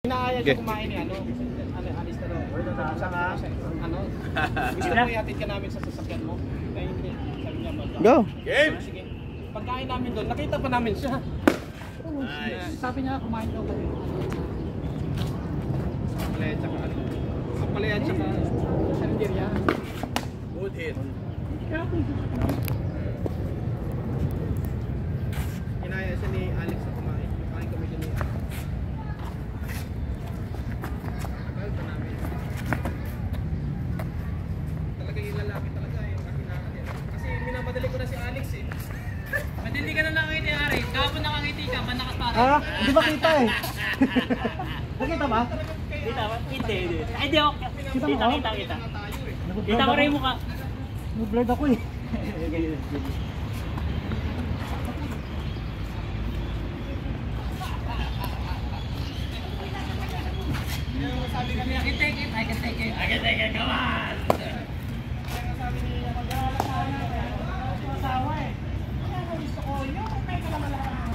Inaaya siya kumain ni ano, alis na daw. Ano, gusto mo ihatid ka namin sa sasakyan mo? Kaya hindi, sabi niya ba? Go! Game! Sige. Pagkain namin doon, nakita pa namin siya. Nice. Sabi niya kumain daw kami. Kapalayan tsaka ano? Kapalayan tsaka Sandiria. Good hit. Inaya siya ni Alex na kumain. Kumain kami din niya. Tagal pa namin. Talaga yung lalaki talaga yung kahinaan niya. Kasi minamadali ko na si Alex eh. Madali ka na nakangiti, Ari. Kapag nakangiti ka, ba nakastara? Ah, hindi ba kita eh? Nakita ba? Kita ba? Hindi. Ay, di ako. Kita. Kita ko rin yung mukha. Nag-blurred ako eh. Sabi kami, I can take it. I can take it. Come on! Sabi niya, mag-aalala ka na. Masawa eh. Kaya gusto ko, yung may kalamalaman.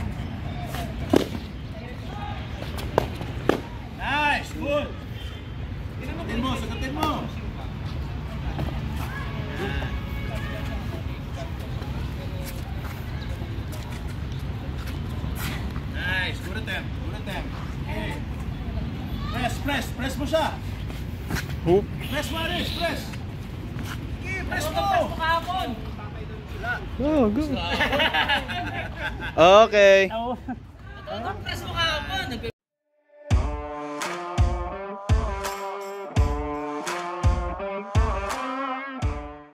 Nice! Good! Sagutin mo! Nice! Good attempt. Okay. Press mo siya! Press mo, Aris! Press! Okay, press mo! Go, go! Okay. Press mo